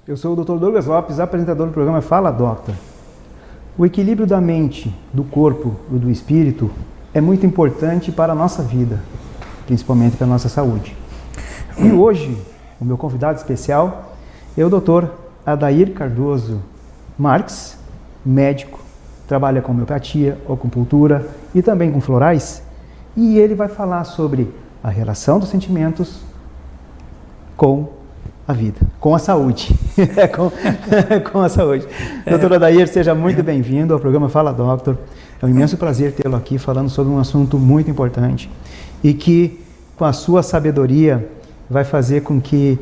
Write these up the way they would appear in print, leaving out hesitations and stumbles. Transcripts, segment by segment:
Eu sou o Dr. Douglas Lopes, apresentador do programa Fala Doctor. O equilíbrio da mente, do corpo e do espírito é muito importante para a nossa vida, principalmente para a nossa saúde. E hoje, o meu convidado especial é o Dr. Adair Cardoso Marques, médico, trabalha com homeopatia, acupuntura e também com florais, e ele vai falar sobre a relação dos sentimentos com a vida, com a saúde. com a saúde. Doutor Adair, seja muito bem-vindo ao programa Fala Doctor. É um imenso prazer tê-lo aqui falando sobre um assunto muito importante e que, com a sua sabedoria, vai fazer com que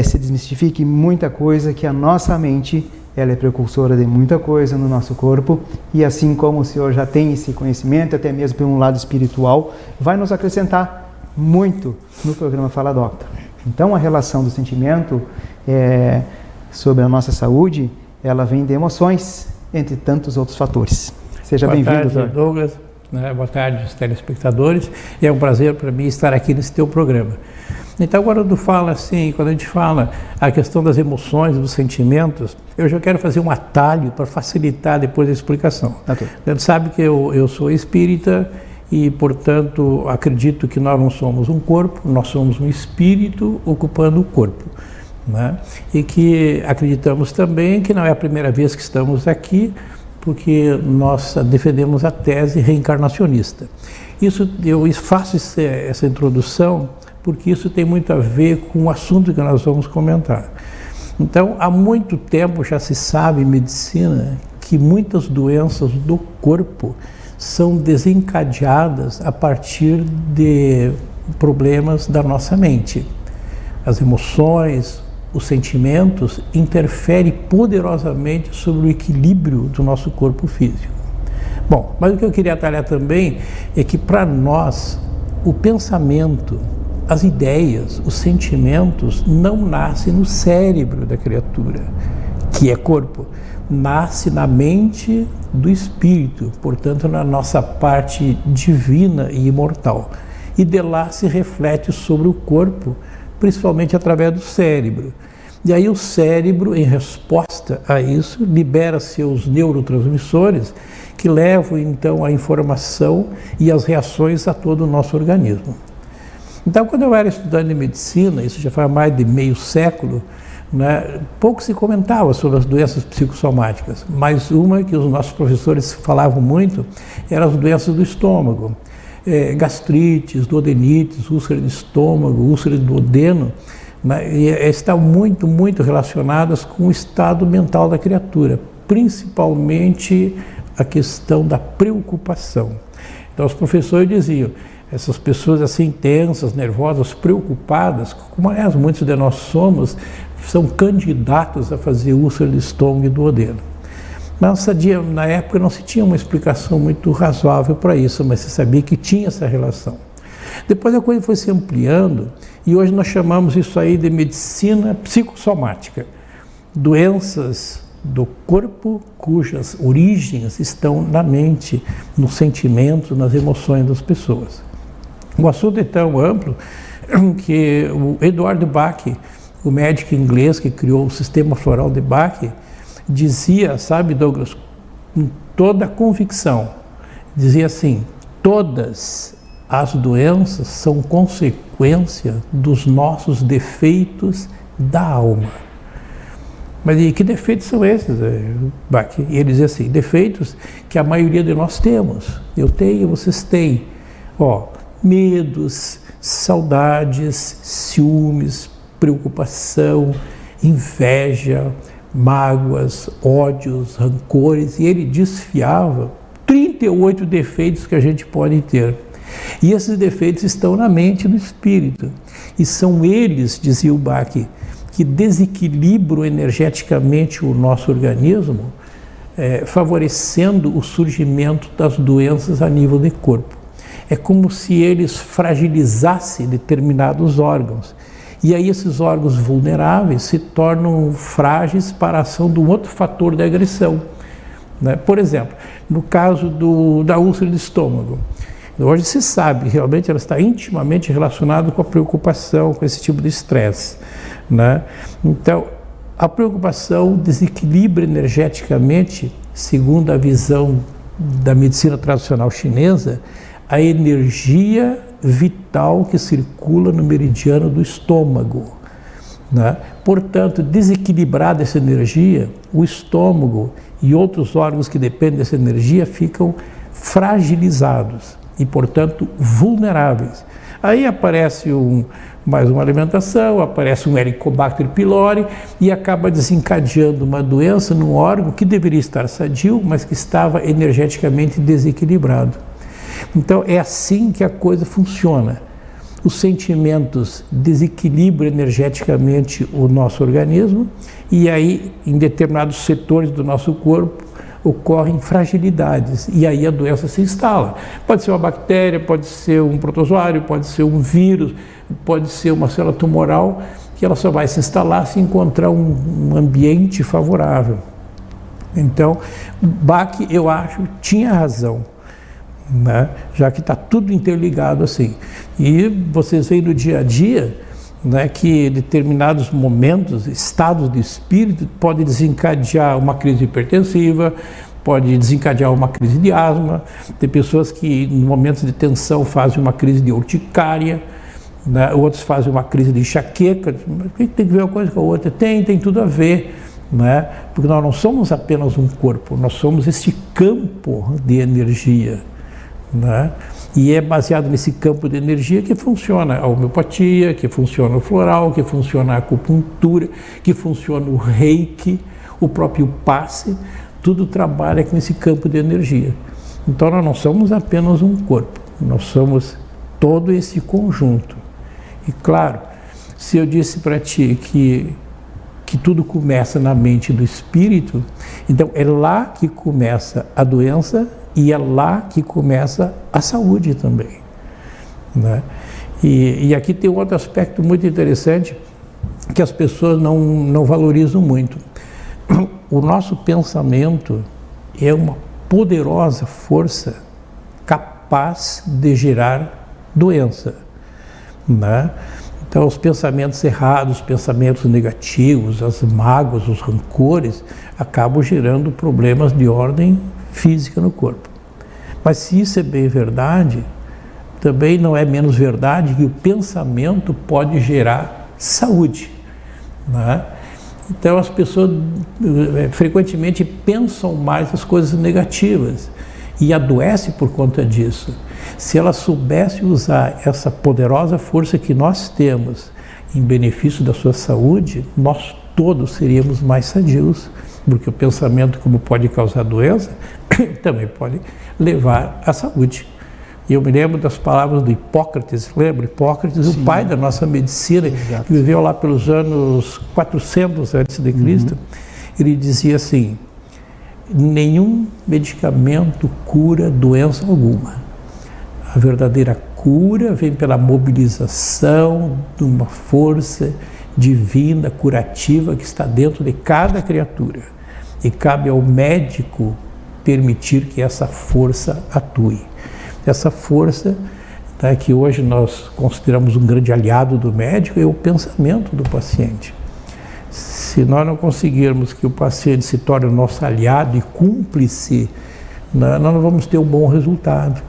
se desmistifique muita coisa, que a nossa mente ela é precursora de muita coisa no nosso corpo, e assim como o senhor já tem esse conhecimento, até mesmo por um lado espiritual, vai nos acrescentar muito no programa Fala Doctor. Então, a relação do sentimento sobre a nossa saúde, ela vem de emoções, entre tantos outros fatores. Seja bem-vindo, doutor. Boa tarde, Douglas. Boa tarde, os telespectadores. É um prazer para mim estar aqui nesse teu programa. Então, quando a gente fala a questão das emoções, dos sentimentos, eu já quero fazer um atalho para facilitar depois a explicação. Okay. Você sabe que eu sou espírita e, portanto, acredito que nós não somos um corpo, nós somos um espírito ocupando o corpo, né? E que acreditamos também que não é a primeira vez que estamos aqui, porque nós defendemos a tese reencarnacionista. Eu faço essa introdução porque isso tem muito a ver com o assunto que nós vamos comentar. Então, há muito tempo já se sabe em medicina que muitas doenças do corpo são desencadeadas a partir de problemas da nossa mente. As emoções, os sentimentos interferem poderosamente sobre o equilíbrio do nosso corpo físico. Bom, mas o que eu queria atalhar também é que, para nós, o pensamento, as ideias, os sentimentos não nascem no cérebro da criatura, que é corpo. Nasce na mente do espírito, portanto na nossa parte divina e imortal. E de lá se reflete sobre o corpo, principalmente através do cérebro. E aí o cérebro, em resposta a isso, libera seus neurotransmissores que levam então a informação e as reações a todo o nosso organismo. Então, quando eu era estudante de medicina, isso já faz mais de meio século, né, pouco se comentava sobre as doenças psicossomáticas, mas uma que os nossos professores falavam muito eram as doenças do estômago, gastrites, duodenites, úlcera de estômago, úlcera de duodeno, né, e estão muito, muito relacionadas com o estado mental da criatura, principalmente a questão da preocupação. Então, os professores diziam, essas pessoas assim tensas, nervosas, preocupadas, como aliás muitos de nós somos, são candidatos a fazer úlcera de estômago e duodeno. Na época não se tinha uma explicação muito razoável para isso, mas se sabia que tinha essa relação. Depois a coisa foi se ampliando e hoje nós chamamos isso aí de medicina psicossomática. Doenças do corpo cujas origens estão na mente, nos sentimentos, nas emoções das pessoas. O assunto é tão amplo que o Edward Bach, o médico inglês que criou o sistema floral de Bach, dizia, sabe, Douglas, com toda a convicção, dizia assim, todas as doenças são consequência dos nossos defeitos da alma. Mas e que defeitos são esses, Bach? E ele dizia assim, defeitos que a maioria de nós temos. Eu tenho, vocês têm. Medos, saudades, ciúmes, preocupação, inveja, mágoas, ódios, rancores, e ele desfiava 38 defeitos que a gente pode ter. E esses defeitos estão na mente e no espírito. E são eles, dizia o Bach, que desequilibram energeticamente o nosso organismo, favorecendo o surgimento das doenças a nível de corpo. É como se eles fragilizassem determinados órgãos. E aí esses órgãos vulneráveis se tornam frágeis para a ação de um outro fator de agressão, né? Por exemplo, no caso da úlcera de estômago, hoje se sabe, realmente ela está intimamente relacionada com a preocupação, com esse tipo de estresse, né? Então, A preocupação desequilibra energeticamente, segundo a visão da medicina tradicional chinesa, a energia vital que circula no meridiano do estômago, né? Portanto, desequilibrada essa energia, o estômago e outros órgãos que dependem dessa energia ficam fragilizados e, portanto, vulneráveis. Aí aparece mais uma alimentação, aparece um Helicobacter pylori e acaba desencadeando uma doença num órgão que deveria estar sadio, mas que estava energeticamente desequilibrado. Então é assim que a coisa funciona. Os sentimentos desequilibram energeticamente o nosso organismo e aí em determinados setores do nosso corpo ocorrem fragilidades e aí a doença se instala. Pode ser uma bactéria, pode ser um protozoário, pode ser um vírus, pode ser uma célula tumoral, que ela só vai se instalar se encontrar um ambiente favorável. Então, Bach, eu acho, tinha razão, né? Já que está tudo interligado assim. E vocês veem no dia a dia, né, que determinados momentos, estados de espírito, podem desencadear uma crise hipertensiva, pode desencadear uma crise de asma. Tem pessoas que, em momentos de tensão, fazem uma crise de urticária, né, outros fazem uma crise de enxaqueca. Mas o que tem que ver uma coisa com a outra? Tem tudo a ver, né? Porque nós não somos apenas um corpo, nós somos este campo de energia, né? E é baseado nesse campo de energia que funciona a homeopatia, que funciona o floral, que funciona a acupuntura, que funciona o reiki, o próprio passe, tudo trabalha com esse campo de energia. Então nós não somos apenas um corpo, nós somos todo esse conjunto. E claro, se eu disse para ti que tudo começa na mente do espírito, então é lá que começa a doença e é lá que começa a saúde também, né? E aqui tem um outro aspecto muito interessante que as pessoas não valorizam muito. O nosso pensamento é uma poderosa força capaz de gerar doença, né? Então, os pensamentos errados, os pensamentos negativos, as mágoas, os rancores, acabam gerando problemas de ordem física no corpo. Mas se isso é bem verdade, também não é menos verdade que o pensamento pode gerar saúde, né? Então, as pessoas frequentemente pensam mais as coisas negativas e adoecem por conta disso. Se ela soubesse usar essa poderosa força que nós temos em benefício da sua saúde, nós todos seríamos mais sadios, porque o pensamento, como pode causar doença, também pode levar à saúde. E eu me lembro das palavras do Hipócrates, lembra? Hipócrates, sim, o pai da nossa medicina, exato, que viveu lá pelos anos 400 a.C. Ele dizia assim: nenhum medicamento cura doença alguma. A verdadeira cura vem pela mobilização de uma força divina, curativa, que está dentro de cada criatura. E cabe ao médico permitir que essa força atue. Essa força, tá, que hoje nós consideramos um grande aliado do médico, é o pensamento do paciente. Se nós não conseguirmos que o paciente se torne nosso aliado e cúmplice, nós não vamos ter um bom resultado.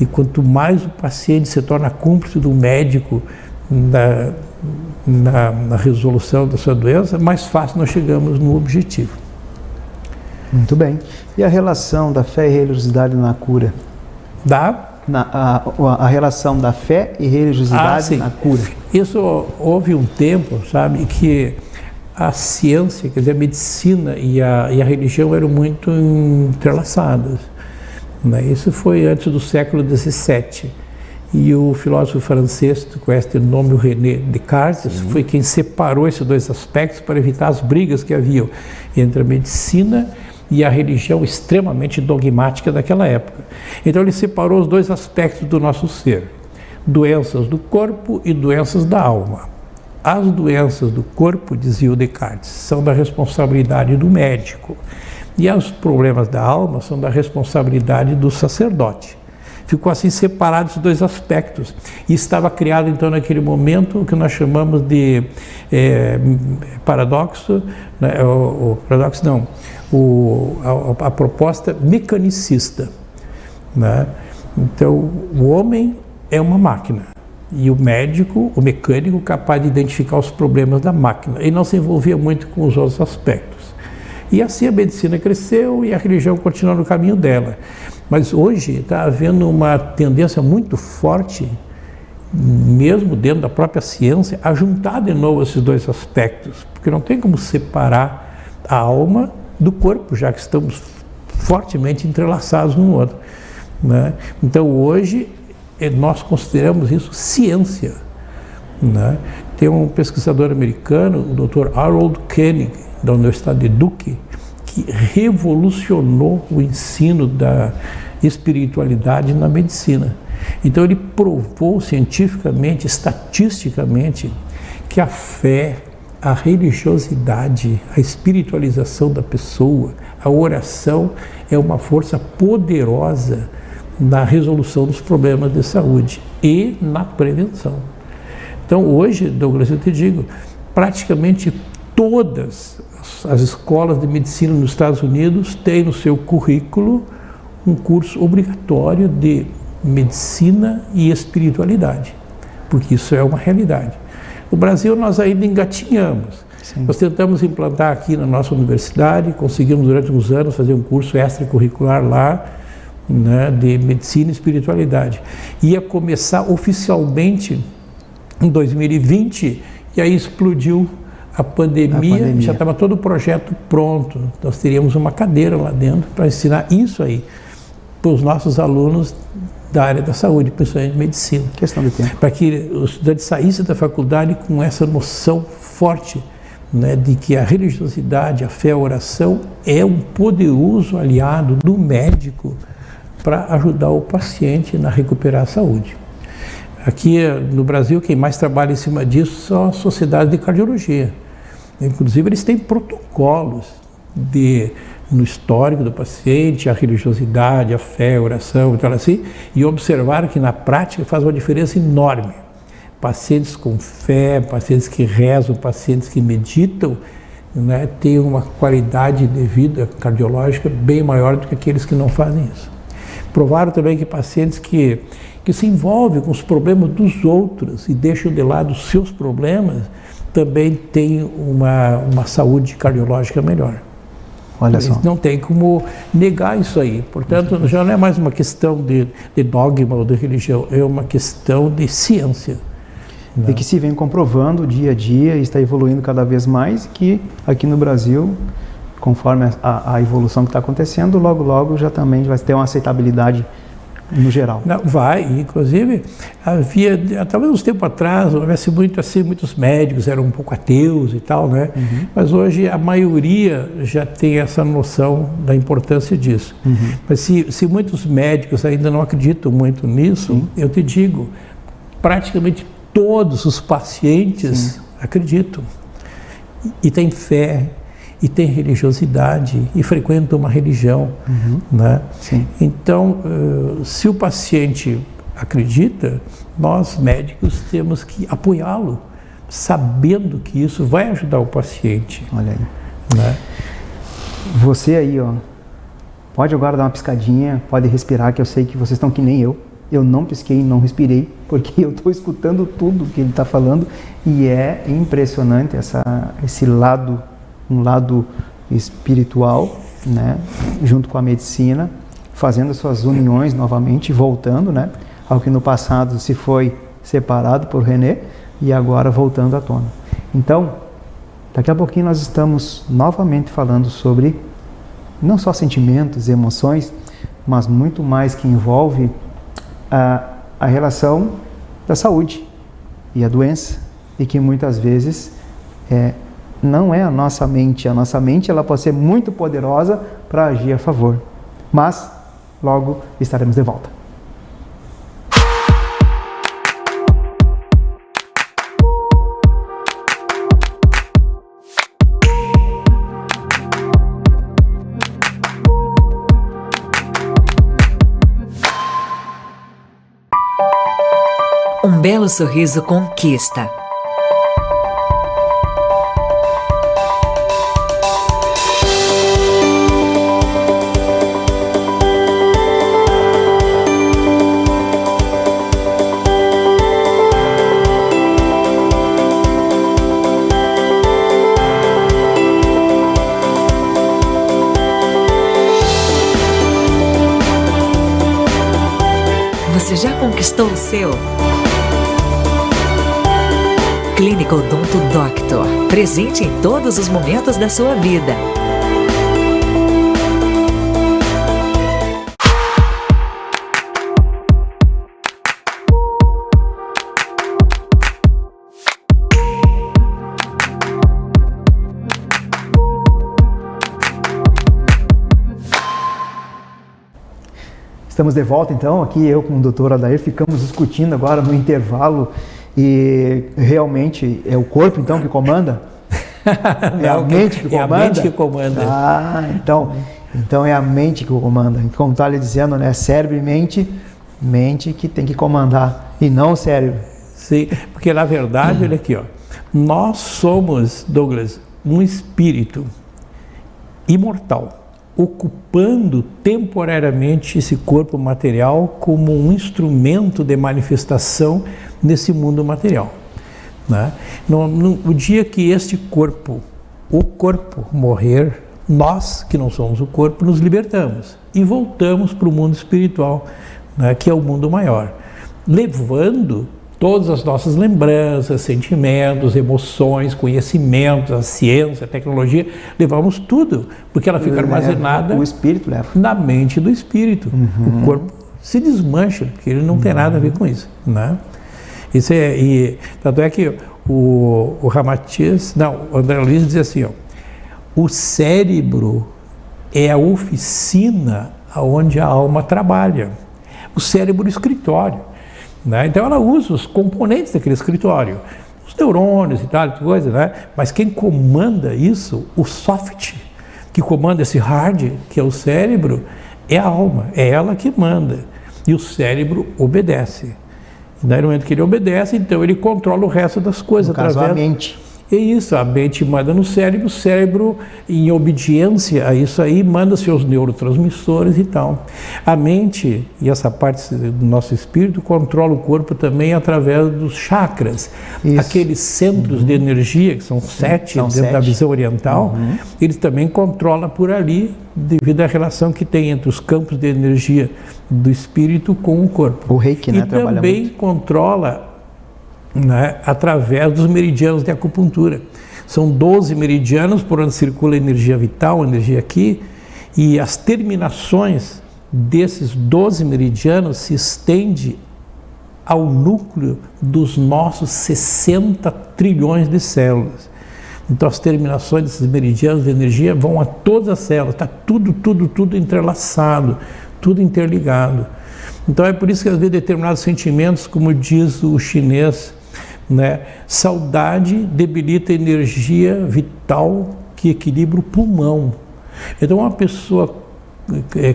E quanto mais o paciente se torna cúmplice do médico na resolução da sua doença, mais fácil nós chegamos no objetivo. Muito bem. E a relação da fé e religiosidade na cura? A relação da fé e religiosidade na cura. Isso houve um tempo, sabe, que a ciência, quer dizer, a medicina e a religião eram muito entrelaçadas. Isso foi antes do século XVII. E o filósofo francês, que conhece o nome, o René Descartes, sim, foi quem separou esses dois aspectos para evitar as brigas que haviam entre a medicina e a religião extremamente dogmática daquela época. Então ele separou os dois aspectos do nosso ser: doenças do corpo e doenças da alma. As doenças do corpo, dizia o Descartes, são da responsabilidade do médico, e os problemas da alma são da responsabilidade do sacerdote. ficou assim separado esses dois aspectos. E estava criado então naquele momento o que nós chamamos de paradoxo, né, paradoxo não, a proposta mecanicista, né? Então o homem é uma máquina e o médico, o mecânico, capaz de identificar os problemas da máquina e não se envolvia muito com os outros aspectos. E assim a medicina cresceu e a religião continua no caminho dela. Mas hoje está havendo uma tendência muito forte, mesmo dentro da própria ciência, a juntar de novo esses dois aspectos, porque não tem como separar a alma do corpo, já que estamos fortemente entrelaçados um no outro, né? Então hoje nós consideramos isso ciência, né? Tem um pesquisador americano, o Dr. Harold Koenig, da Universidade de Duke, que revolucionou o ensino da espiritualidade na medicina. Então ele provou cientificamente, estatisticamente, que a fé, a religiosidade, a espiritualização da pessoa, a oração é uma força poderosa na resolução dos problemas de saúde e na prevenção. Então hoje, Douglas, eu te digo, praticamente todas as escolas de medicina nos Estados Unidos têm no seu currículo um curso obrigatório de medicina e espiritualidade, porque isso é uma realidade. No Brasil nós ainda engatinhamos. Sim. Nós tentamos implantar aqui na nossa universidade, conseguimos durante uns anos fazer um curso extracurricular lá, né, de medicina e espiritualidade. Ia começar oficialmente em 2020 e aí explodiu a pandemia. Já estava todo o projeto pronto. Nós teríamos uma cadeira lá dentro para ensinar isso aí para os nossos alunos da área da saúde, principalmente de medicina. Questão de tempo. Para que os estudantes saíssem da faculdade com essa noção forte, né, de que a religiosidade, a fé, a oração é um poderoso aliado do médico para ajudar o paciente na recuperar a saúde. Aqui no Brasil, quem mais trabalha em cima disso são as sociedades de cardiologia. Inclusive, eles têm protocolos no histórico do paciente, a religiosidade, a fé, a oração, e tal assim, e observaram que na prática faz uma diferença enorme. Pacientes com fé, pacientes que rezam, pacientes que meditam, né, têm uma qualidade de vida cardiológica bem maior do que aqueles que não fazem isso. Provaram também que pacientes que se envolvem com os problemas dos outros e deixam de lado os seus problemas, também têm uma saúde cardiológica melhor. Olha só. Não tem como negar isso aí. Portanto, já não é mais uma questão de dogma ou de religião, é uma questão de ciência. E que se vem comprovando dia a dia e está evoluindo cada vez mais, que aqui no Brasil, conforme a evolução que está acontecendo, logo logo já também vai ter uma aceitabilidade no geral. Não, vai, inclusive havia, talvez uns tempos atrás, houvesse muito assim, muitos médicos eram um pouco ateus e tal, né? Uhum. Mas hoje a maioria já tem essa noção da importância disso. Uhum. Mas se muitos médicos ainda não acreditam muito nisso, sim, eu te digo, praticamente todos os pacientes, sim, acreditam e têm fé, e tem religiosidade, e frequenta uma religião. Uhum. Né? Sim. Então, se o paciente acredita, nós médicos temos que apoiá-lo, sabendo que isso vai ajudar o paciente. Olha aí. Né? Você aí, ó, pode agora dar uma piscadinha, pode respirar, que eu sei que vocês estão que nem eu. Eu não pisquei, não respirei, porque eu estou escutando tudo que ele está falando, e é impressionante esse lado, um lado espiritual, né, junto com a medicina, fazendo suas uniões novamente, voltando, né, ao que no passado se foi separado por René e agora voltando à tona. Então, daqui a pouquinho nós estamos novamente falando sobre não só sentimentos e emoções, mas muito mais que envolve a relação da saúde e a doença, e que muitas vezes não é a nossa mente ela pode ser muito poderosa para agir a favor, mas logo estaremos de volta. belo sorriso conquista. Você já conquistou o seu? Clínica Odonto Doctor, presente em todos os momentos da sua vida. Estamos de volta então, aqui eu com o Dr. Adair ficamos discutindo agora no intervalo e realmente é o corpo então que comanda? É a mente que comanda? É a mente que comanda. Ah, então é a mente que comanda. Como está lhe dizendo, né? Cérebro e mente que tem que comandar e não o cérebro. Sim, porque na verdade, olha aqui, ó, nós somos, Douglas, um espírito imortal, ocupando temporariamente esse corpo material como um instrumento de manifestação nesse mundo material, né? No dia que o corpo morrer, nós que não somos o corpo nos libertamos e voltamos para o mundo espiritual, né, que é o mundo maior, levando todas as nossas lembranças, sentimentos, emoções, conhecimentos, a ciência, a tecnologia, levamos tudo, porque ela fica armazenada o espírito leva. Na mente do espírito. O corpo se desmancha, porque ele não tem nada a ver com isso, né? Isso tanto é que o Ramatiz, o André Luiz diz assim, ó, o cérebro é a oficina onde a alma trabalha, o cérebro é o escritório, né? Então ela usa os componentes daquele escritório, os neurônios e tal, coisa, né? Mas quem comanda isso, o soft, que comanda esse hard, que é o cérebro, é a alma, é ela que manda, e o cérebro obedece. E daí no momento que ele obedece, então ele controla o resto das coisas. No caso, a mente. É isso, a mente manda no cérebro, o cérebro, em obediência a isso aí, manda seus neurotransmissores e tal. A mente e essa parte do nosso espírito controla o corpo também através dos chakras. Isso. Aqueles centros de energia, que são sete dentro da visão oriental, eles também controlam por ali, devido à relação que tem entre os campos de energia do espírito com o corpo. O reiki, né? E também controla, né, através dos meridianos de acupuntura. São 12 meridianos por onde circula a energia vital, a energia aqui, e as terminações desses 12 meridianos se estende ao núcleo dos nossos 60 trilhões de células. Então as terminações desses meridianos de energia vão a todas as células, está tudo entrelaçado, tudo interligado. Então é por isso que às vezes determinados sentimentos, como diz o chinês, né, saudade debilita a energia vital que equilibra o pulmão. Então uma pessoa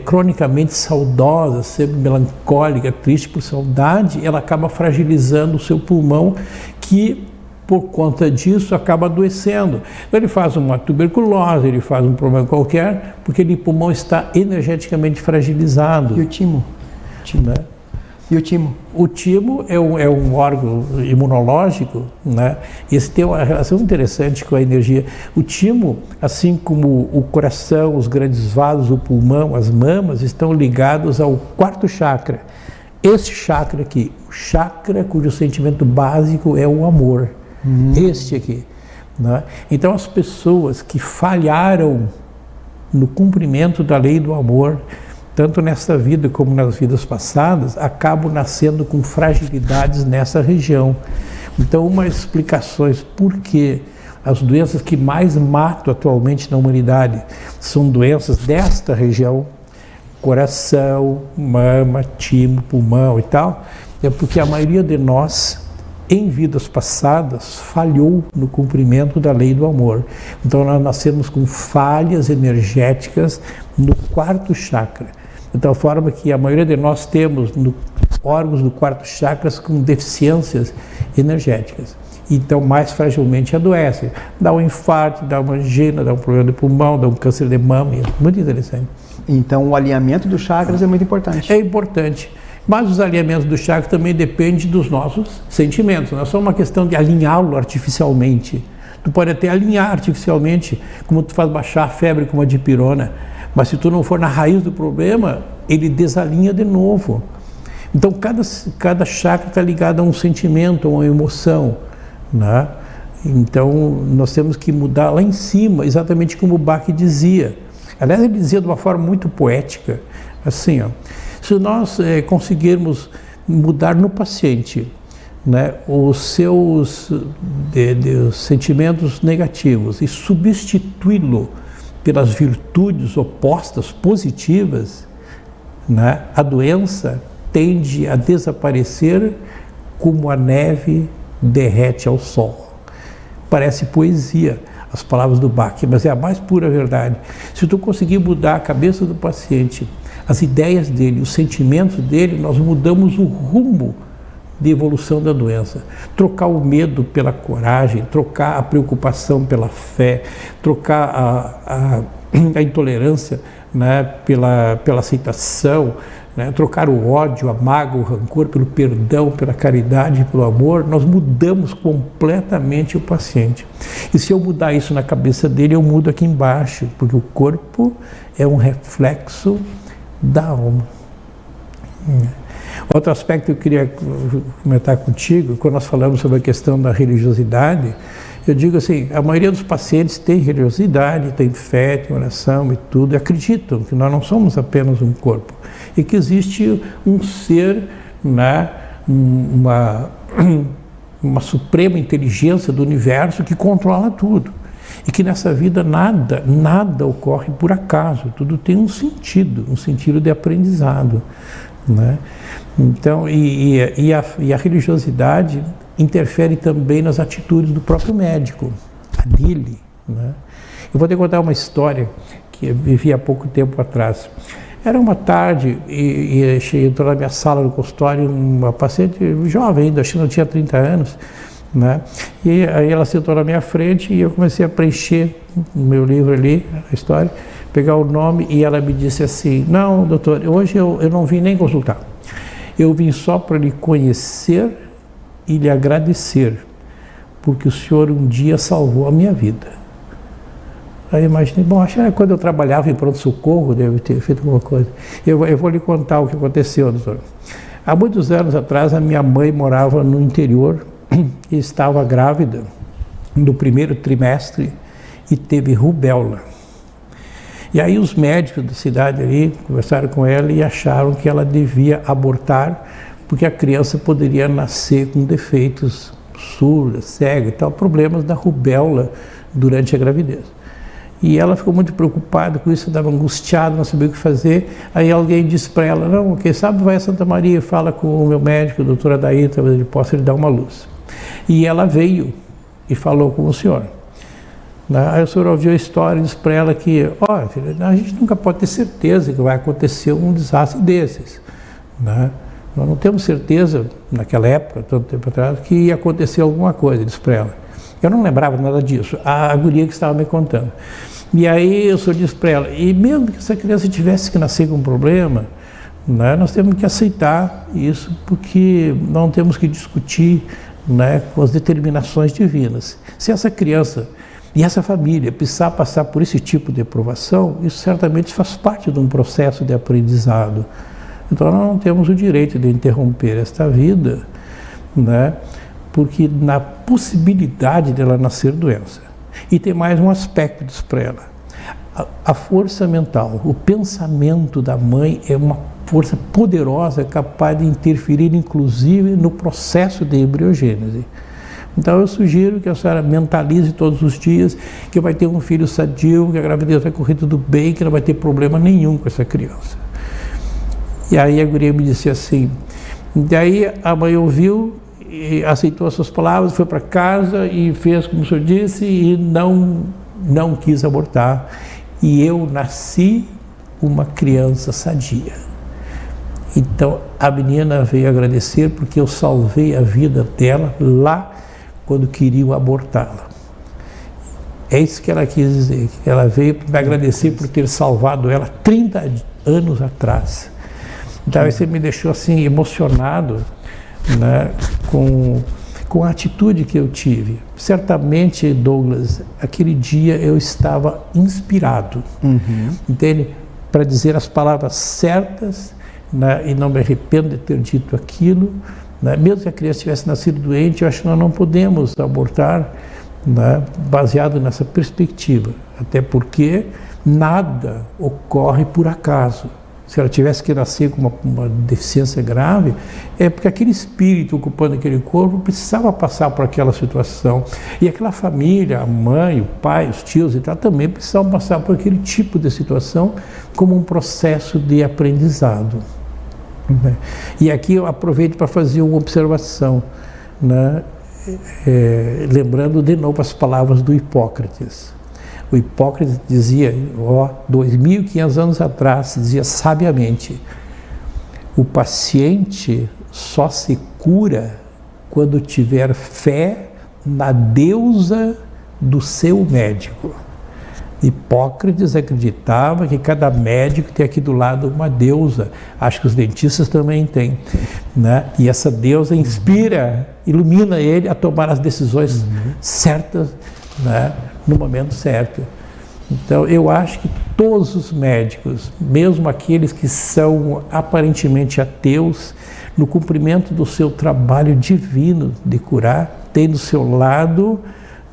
cronicamente saudosa, sempre melancólica, triste por saudade, ela acaba fragilizando o seu pulmão, que por conta disso acaba adoecendo. Então ele faz uma tuberculose, ele faz um problema qualquer, porque o pulmão está energeticamente fragilizado. E o timo? Né? E o timo? O timo é um órgão imunológico, né? Esse tem uma relação interessante com a energia. O timo, assim como o coração, os grandes vasos, o pulmão, as mamas, estão ligados ao quarto chakra. Esse chakra aqui, o chakra cujo sentimento básico é o amor. Este aqui, né? Então as pessoas que falharam no cumprimento da lei do amor, tanto nesta vida como nas vidas passadas, acabam nascendo com fragilidades nessa região. Então, uma das explicações por que as doenças que mais matam atualmente na humanidade são doenças desta região, coração, mama, timo, pulmão e tal, é porque a maioria de nós, em vidas passadas, falhou no cumprimento da lei do amor. Então nós nascemos com falhas energéticas no quarto chakra, de tal forma que a maioria de nós temos no órgãos do quarto chakra com deficiências energéticas. Então, mais fragilmente adoece. Dá um infarto, dá uma angina, dá um problema de pulmão, dá um câncer de mama. Muito interessante. Então, o alinhamento dos chakras é muito importante. É importante. Mas os alinhamentos do chakra também dependem dos nossos sentimentos. Não é só uma questão de alinhá-lo artificialmente. Tu pode até alinhar artificialmente, como tu faz baixar a febre com uma dipirona. Mas se tu não for na raiz do problema, ele desalinha de novo. Então, cada chakra está ligado a um sentimento, a uma emoção, né? Então, nós temos que mudar lá em cima, exatamente como o Bach dizia. Aliás, ele dizia de uma forma muito poética, assim, ó, se nós conseguirmos mudar no paciente, né, os seus sentimentos negativos e substituí-lo pelas virtudes opostas, positivas, né, a doença tende a desaparecer como a neve derrete ao sol. Parece poesia as palavras do Bach, mas é a mais pura verdade. Se tu conseguir mudar a cabeça do paciente, as ideias dele, os sentimentos dele, nós mudamos o rumo de evolução da doença. Trocar o medo pela coragem, trocar a preocupação pela fé, trocar a intolerância, né, pela aceitação, né, trocar o ódio, a mágoa, o rancor pelo perdão, pela caridade, pelo amor, nós mudamos completamente o paciente. E se eu mudar isso na cabeça dele, eu mudo aqui embaixo, porque o corpo é um reflexo da alma. Outro aspecto que eu queria comentar contigo, quando nós falamos sobre a questão da religiosidade, eu digo assim, a maioria dos pacientes tem religiosidade, tem fé, tem oração e tudo, e acreditam que nós não somos apenas um corpo, e que existe um ser, né, uma suprema inteligência do universo que controla tudo. E que nessa vida nada ocorre por acaso, tudo tem um sentido de aprendizado, né? Então, a religiosidade interfere também nas atitudes do próprio médico, a dele, né? Eu vou te contar uma história que eu vivi há pouco tempo atrás. Era uma tarde e entrou na minha sala no consultório uma paciente jovem ainda, acho que não tinha 30 anos, né? E aí ela sentou na minha frente e eu comecei a preencher no meu livro ali, a história, pegar o nome, e ela me disse assim, não, doutor, hoje eu não vim nem consultar, eu vim só para lhe conhecer e lhe agradecer, porque o senhor um dia salvou a minha vida. Aí eu imaginei, bom, acho que era quando eu trabalhava em pronto-socorro, deve ter feito alguma coisa. Eu vou lhe contar o que aconteceu, doutor. Há muitos anos atrás, a minha mãe morava no interior e estava grávida no primeiro trimestre e teve rubéola. E aí os médicos da cidade ali conversaram com ela e acharam que ela devia abortar, porque a criança poderia nascer com defeitos, surda, cega e tal, problemas da rubéola durante a gravidez. E ela ficou muito preocupada com isso, estava angustiada, não sabia o que fazer. Aí alguém disse para ela, não, quem sabe vai a Santa Maria e fala com o meu médico, o doutor Adair, talvez ele possa lhe dar uma luz. E ela veio e falou com o senhor. Aí o senhor ouviu a história e disse para ela que, ó, filha, a gente nunca pode ter certeza que vai acontecer um desastre desses, né? Nós não temos certeza, naquela época, tanto tempo atrás, que ia acontecer alguma coisa, disse para ela. Eu não lembrava nada disso, a guria que estava me contando. E aí o senhor disse para ela, e mesmo que essa criança tivesse que nascer com um problema, né, nós temos que aceitar isso, porque não temos que discutir, né, com as determinações divinas. Se essa criança e essa família precisar passar por esse tipo de provação, isso certamente faz parte de um processo de aprendizado. Então nós não temos o direito de interromper esta vida, né, porque na possibilidade dela nascer doença. E tem mais um aspecto disso para ela. A força mental, o pensamento da mãe é uma força poderosa, capaz de interferir inclusive no processo de embriogênese. Então eu sugiro que a senhora mentalize todos os dias que vai ter um filho sadio, que a gravidez vai correr tudo bem, que não vai ter problema nenhum com essa criança. E aí a guria me disse assim, daí a mãe ouviu, e aceitou as suas palavras, foi para casa e fez como o senhor disse e não quis abortar. E eu nasci uma criança sadia. Então a menina veio agradecer porque eu salvei a vida dela lá quando queriam abortá-la. É isso que ela quis dizer. Ela veio me agradecer por ter salvado ela 30 anos atrás. Então isso me deixou assim emocionado, né, com a atitude que eu tive. Certamente, Douglas, aquele dia eu estava inspirado, entende? Para dizer as palavras certas, né, e não me arrependo de ter dito aquilo, né? Mesmo que a criança tivesse nascido doente, eu acho que nós não podemos abortar, né, baseado nessa perspectiva, até porque nada ocorre por acaso. Se ela tivesse que nascer com uma deficiência grave, é porque aquele espírito ocupando aquele corpo precisava passar por aquela situação. E aquela família, a mãe, o pai, os tios e tal, também precisavam passar por aquele tipo de situação como um processo de aprendizado. E aqui eu aproveito para fazer uma observação, né? Lembrando de novo as palavras do Hipócrates. O Hipócrates dizia, 2.500 anos atrás, dizia sabiamente: o paciente só se cura quando tiver fé na deusa do seu médico. Hipócrates acreditava que cada médico tem aqui do lado uma deusa. Acho que os dentistas também têm, né? E essa deusa inspira, ilumina ele a tomar as decisões certas, né, no momento certo. Então eu acho que todos os médicos, mesmo aqueles que são aparentemente ateus, no cumprimento do seu trabalho divino de curar, tem do seu lado,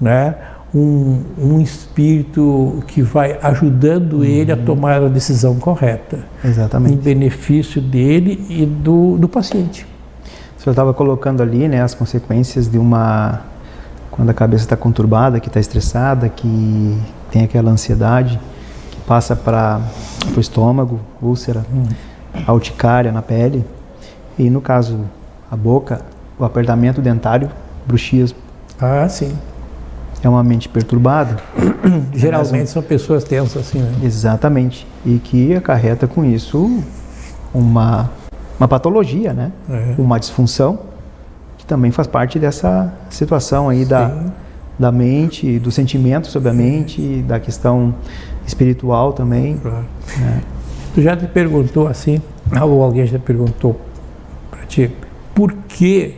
né, um espírito que vai ajudando ele a tomar a decisão correta. Exatamente. Em benefício dele e do paciente. O senhor estava colocando ali, né, as consequências de quando a cabeça está conturbada, que está estressada, que tem aquela ansiedade, que passa para o estômago, úlcera, a urticária na pele, e no caso, a boca, o apertamento dentário, bruxismo. Ah, sim. É uma mente perturbada. Geralmente são pessoas tensas assim, né? Exatamente. E que acarreta com isso uma patologia, né? Uma disfunção, que também faz parte dessa situação aí da mente, do sentimento sobre a mente, da questão espiritual também. Claro. Né? Tu já te perguntou assim, ou alguém já perguntou para ti, por que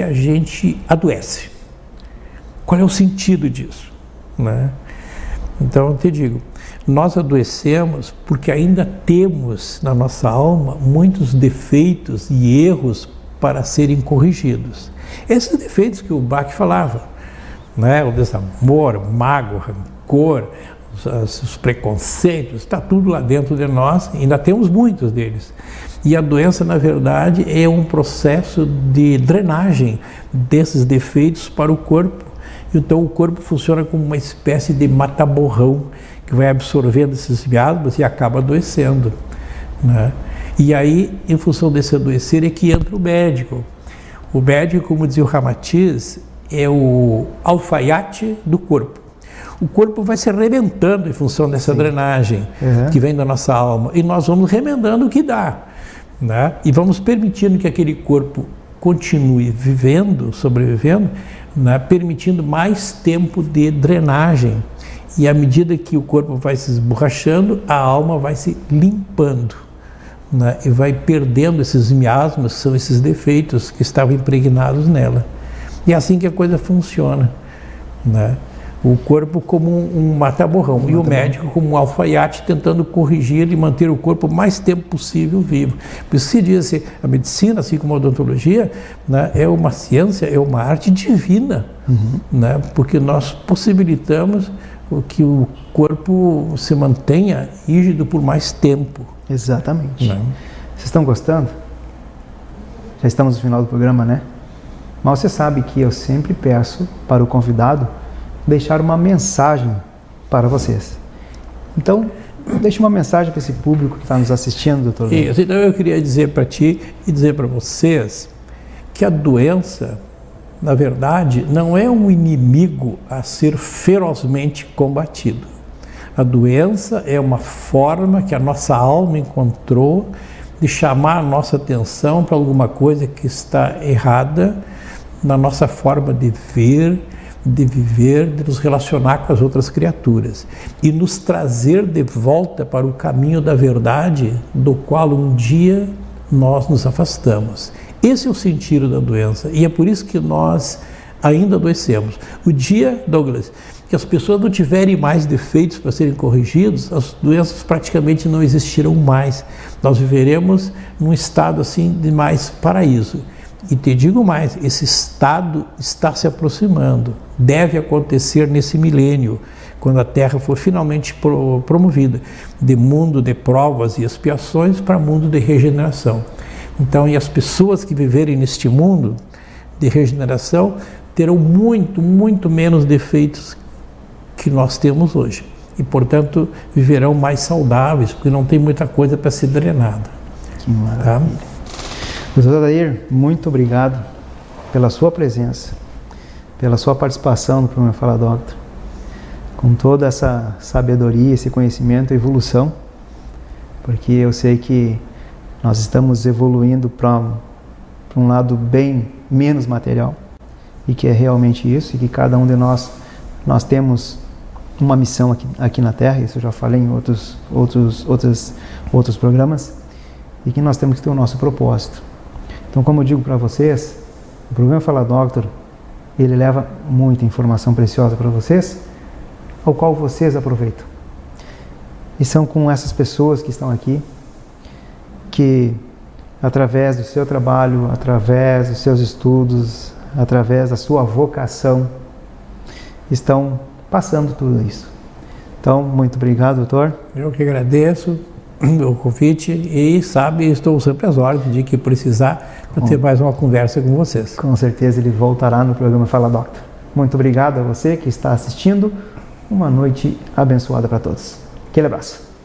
a gente adoece? Qual é o sentido disso, né? Então eu te digo, nós adoecemos porque ainda temos na nossa alma muitos defeitos e erros para serem corrigidos. Esses defeitos que o Bach falava, né? O desamor, o mago, o rancor, os preconceitos, está tudo lá dentro de nós, ainda temos muitos deles. E a doença, na verdade, é um processo de drenagem desses defeitos para o corpo. Então o corpo funciona como uma espécie de mata-borrão que vai absorvendo esses miasmas e acaba adoecendo, né? E aí, em função desse adoecer, é que entra o médico. O médico, como dizia o Ramatiz, é o alfaiate do corpo. O corpo vai se arrebentando em função dessa drenagem que vem da nossa alma. E nós vamos remendando o que dá, né? E vamos permitindo que aquele corpo continue vivendo, sobrevivendo, né, permitindo mais tempo de drenagem. E à medida que o corpo vai se esborrachando, a alma vai se limpando, né, e vai perdendo esses miasmas, que são esses defeitos que estavam impregnados nela. E é assim que a coisa funciona, né? O corpo como um mata-borrão e o médico como um alfaiate tentando corrigir e manter o corpo o mais tempo possível vivo. Por isso se diz assim, a medicina, assim como a odontologia, né, é uma ciência, é uma arte divina, né, porque nós possibilitamos que o corpo se mantenha rígido por mais tempo. Exatamente. Né? Vocês estão gostando? Já estamos no final do programa, né? Mas você sabe que eu sempre peço para o convidado deixar uma mensagem para vocês. Então, deixe uma mensagem para esse público que está nos assistindo, doutor. Isso, então eu queria dizer para ti e dizer para vocês que a doença, na verdade, não é um inimigo a ser ferozmente combatido. A doença é uma forma que a nossa alma encontrou de chamar a nossa atenção para alguma coisa que está errada na nossa forma de ver, de viver, de nos relacionar com as outras criaturas e nos trazer de volta para o caminho da verdade do qual um dia nós nos afastamos. Esse é o sentido da doença e é por isso que nós ainda adoecemos. O dia, Douglas, que as pessoas não tiverem mais defeitos para serem corrigidos, as doenças praticamente não existirão mais. Nós viveremos num estado assim de mais paraíso. E te digo mais, esse estado está se aproximando. Deve acontecer nesse milênio, quando a Terra for finalmente promovida de mundo de provas e expiações para mundo de regeneração. Então, e as pessoas que viverem neste mundo de regeneração terão muito, muito menos defeitos que nós temos hoje. E, portanto, viverão mais saudáveis, porque não tem muita coisa para ser drenada. Que maravilha. Tá? Doutor Adair, muito obrigado pela sua presença, pela sua participação no programa Fala Doctor, com toda essa sabedoria, esse conhecimento e evolução, porque eu sei que nós estamos evoluindo para um lado bem menos material, e que é realmente isso, e que cada um de nós temos uma missão aqui na Terra, isso eu já falei em outros programas, e que nós temos que ter o nosso propósito. Então, como eu digo para vocês, o programa Fala Doctor, ele leva muita informação preciosa para vocês, ao qual vocês aproveitam. E são com essas pessoas que estão aqui, que através do seu trabalho, através dos seus estudos, através da sua vocação, estão passando tudo isso. Então, muito obrigado, doutor. Eu que agradeço o convite e, estou sempre às ordens de que precisar para ter mais uma conversa com vocês. Com certeza ele voltará no programa Fala Doctor. Muito obrigado a você que está assistindo. Uma noite abençoada para todos. Aquele abraço.